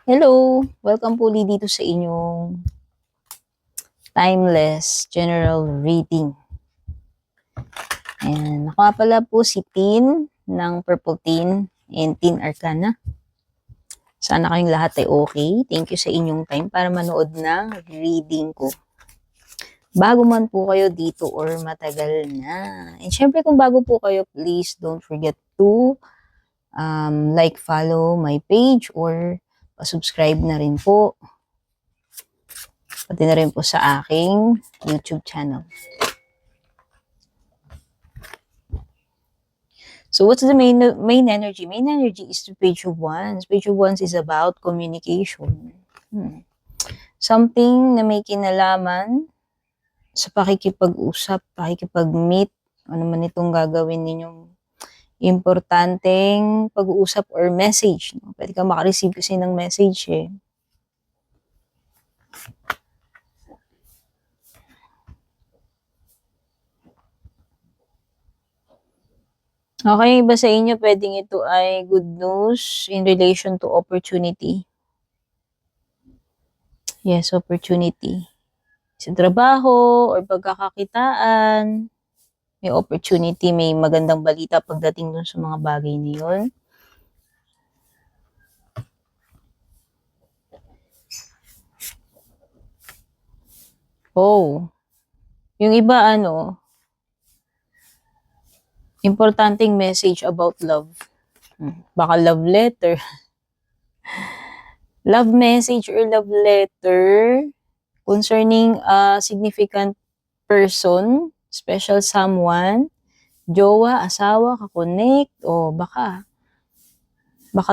Hello! Welcome po ulit dito sa inyong timeless general reading. And ako nga pala po si Tin ng Purple Tin and Tin Arcana. Sana kayong lahat ay okay. Thank you sa inyong time para manood ng reading ko. Bago man po kayo dito or matagal na. And syempre kung bago po kayo, please don't forget to like, follow my page or subscribe na rin po. Pati na rin po sa aking YouTube channel. So what's the main energy? Main energy is the page of wands. Page of wands is about communication. Something na may kinalaman sa pakikipag-usap, pakikipag-meet, ano man itong gagawin ninyong importanteng pag-uusap or message. No? Pwede ka makareceive kasi ng message eh. Okay, iba sa inyo, pwedeng ito ay good news in relation to opportunity. Yes, opportunity. Sa trabaho or pagkakakitaan, may opportunity, may magandang balita pagdating dun sa mga bagay na yun. Oh, yung iba importanteng message about love. Baka love letter. Love message or love letter concerning a significant person, special someone, jowa, asawa, kakonect, o baka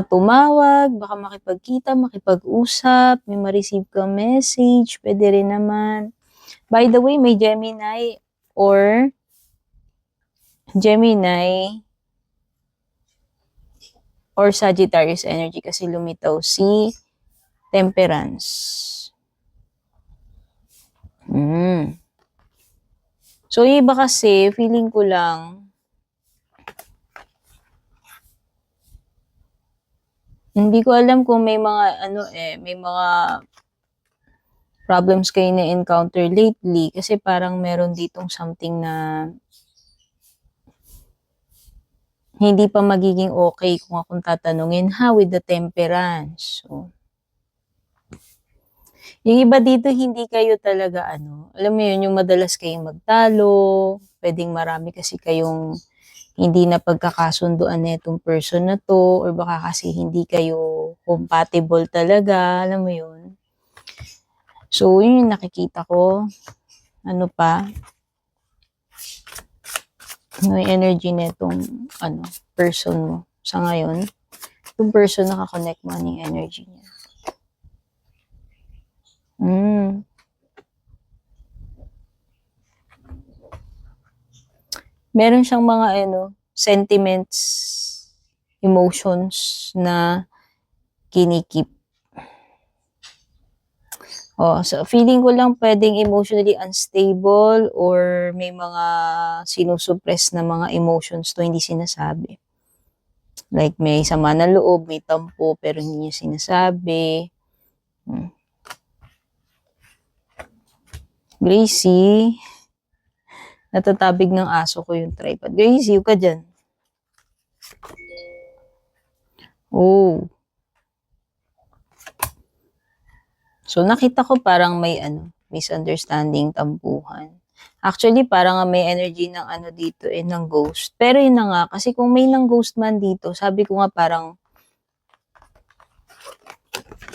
tumawag, baka makipagkita, makipag-usap, may ma-receive ka message, pwede rin naman. By the way, may Gemini or Sagittarius energy kasi lumitaw si Temperance. So, iba kasi, feeling ko lang, hindi ko alam kung may mga, may mga problems kayo na-encounter lately kasi parang meron ditong something na hindi pa magiging okay kung akong tatanungin, with the Temperance. So, yung iba dito, hindi kayo talaga, alam mo yun, yung madalas kayong magtalo, pwedeng marami kasi kayong hindi na pagkakasunduan na itong person na to, or baka kasi hindi kayo compatible talaga, alam mo yun. So, yun yung nakikita ko. Ano pa? Ano yung energy na itong, person mo sa ngayon. Itong person nakakonect mo, ano yung energy niya. Meron siyang mga, sentiments, emotions na kinikip. So feeling ko lang pwedeng emotionally unstable or may mga sinusuppress na mga emotions to hindi sinasabi. Like may sama na loob, may tampo pero hindi niya sinasabi. Gracie, natatabig ng aso ko yung tripod. Gracie, ka dyan. Oh. So, nakita ko parang may misunderstanding, tampuhan. Actually, parang may energy ng dito ng ghost. Pero yun na nga, kasi kung may ng ghost man dito, sabi ko nga parang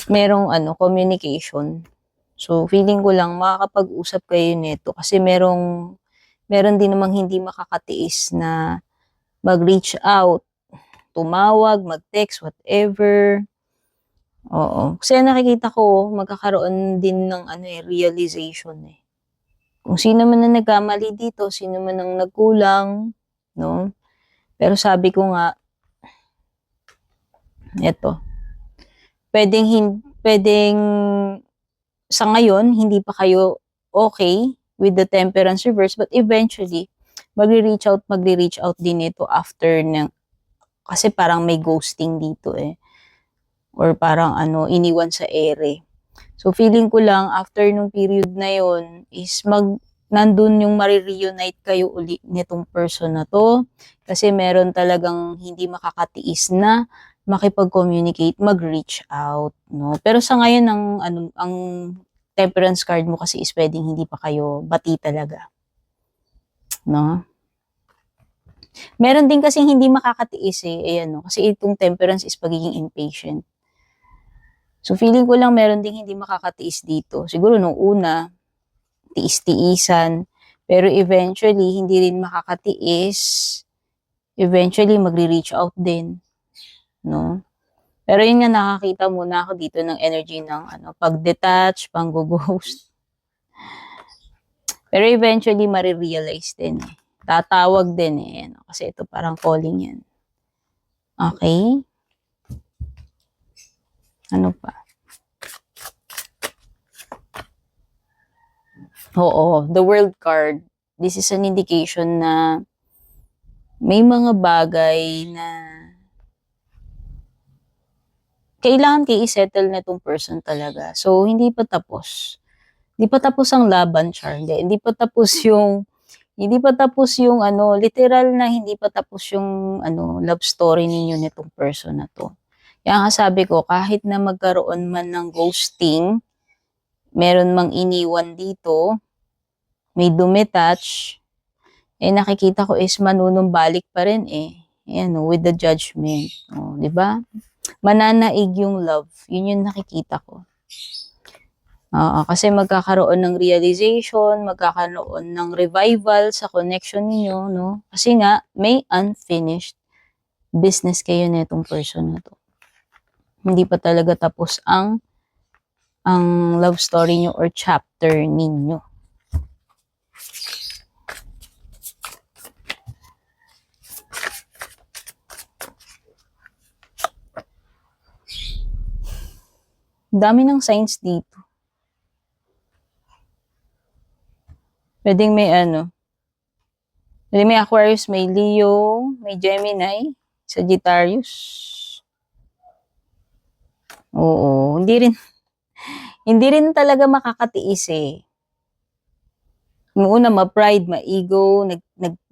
merong communication. So, feeling ko lang makakapag-usap kayo nito kasi meron din namang hindi makakatiis na mag-reach out, tumawag, mag-text, whatever. Oo. Kasi nakikita ko, magkakaroon din ng realization eh. Kung sino man ang nagkamali dito, sino man ang nagkulang, no? Pero sabi ko nga, eto, pwedeng sa ngayon, hindi pa kayo okay with the Temperance reverse, but eventually, magre-reach out din ito after ng, kasi parang may ghosting dito eh. or parang iniwan sa ere. So feeling ko lang after nung period na yon is nandun yung marireunite kayo uli nitong person na to kasi meron talagang hindi makakatiis na makipag-communicate, mag-reach out, no? Pero sa ngayon ang temperance card mo kasi is pwedeng hindi pa kayo bati talaga, no? Meron din kasing hindi makakatiis ayan, no? Kasi itong temperance is pagiging impatient. So feeling ko lang meron ding hindi makakatiis dito. Siguro nung una, tiis-tiisan, pero eventually hindi rin makakatiis. Eventually magre-reach out din, no? Pero yun nga nakakita muna ako dito ng energy ng pag-detach, pang-ghost. Pero eventually marirealize din eh. Tatawag din eh, kasi ito parang calling yan. Okay? Ano pa? Oo, the world card. This is an indication na may mga bagay na kailangan kayo i-settle na itong person talaga. So, hindi pa tapos. Hindi pa tapos ang laban, Char. Hindi pa tapos yung literal na hindi pa tapos yung love story ninyo nitong person na to. Kaya nga sabi ko, kahit na magkaroon man ng ghosting, meron mang iniwan dito, may dumitouch, nakikita ko is manunumbalik pa rin Ayan, with the judgment. Di ba? Mananaig yung love. Yun yung nakikita ko. Kasi magkakaroon ng realization, magkakaroon ng revival sa connection niyo, no? Kasi nga, may unfinished business kayo netong person na to. Hindi pa talaga tapos ang love story niyo or chapter ninyo. Dami ng signs dito. Pwedeng may pwedeng may Aquarius, may Leo, may Gemini, Sagittarius. Oo, hindi rin talaga makakatiis Yung una, ma-pride, ma-ego,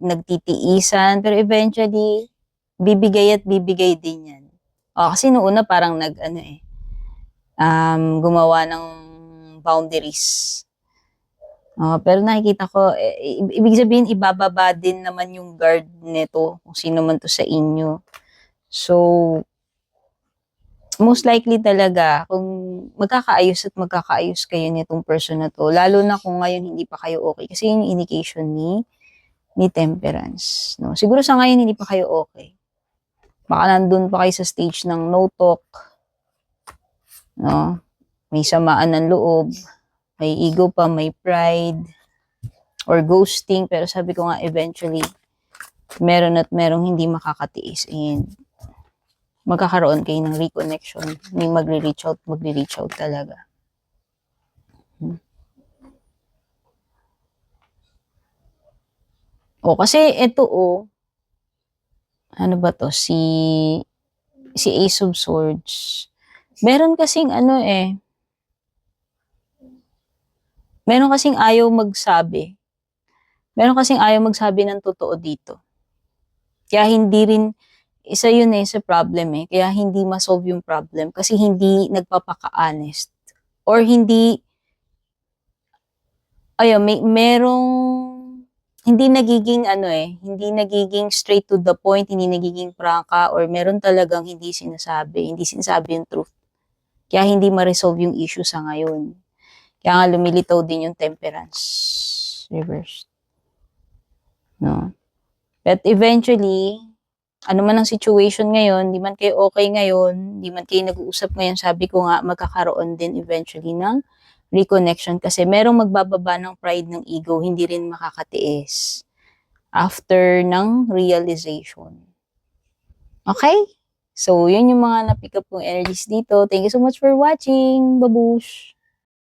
nagtitiisan, pero eventually, bibigay at bibigay din yan. Kasi noong una parang gumawa ng boundaries. Pero nakikita ko, ibig sabihin, ibababa din naman yung guard nito, kung sino man to sa inyo. So, most likely talaga, kung magkakaayos kayo nitong person na to, lalo na kung ngayon hindi pa kayo okay, kasi yun yung indication ni Temperance. No? Siguro sa ngayon hindi pa kayo okay. Baka nandun pa kayo sa stage ng no talk, no? May samaan ng loob, may ego pa, may pride, or ghosting, pero sabi ko nga eventually, meron at merong hindi makakatiis and magkakaroon kayo ng reconnection. May magre-reach out talaga. Kasi ito ano ba to? Si Ace of Swords. Meron kasing meron kasing ayaw magsabi. Meron kasing ayaw magsabi ng totoo dito. Kaya hindi rin, isa yun sa problem Kaya hindi ma-solve yung problem kasi hindi nagpapaka-honest. Or hindi, merong, hindi nagiging hindi nagiging straight to the point, hindi nagiging prangka, or meron talagang hindi sinasabi yung truth. Kaya hindi ma-resolve yung issue sa ngayon. Kaya nga lumilitaw din yung Temperance reverse. No? But eventually, ano man ang situation ngayon, di man kayo okay ngayon, di man kayo nag-uusap ngayon, sabi ko nga, magkakaroon din eventually ng reconnection kasi merong magbababa ng pride ng ego, hindi rin makakatiis after ng realization. Okay? So, yun yung mga na-pick up kong energies dito. Thank you so much for watching. Babush!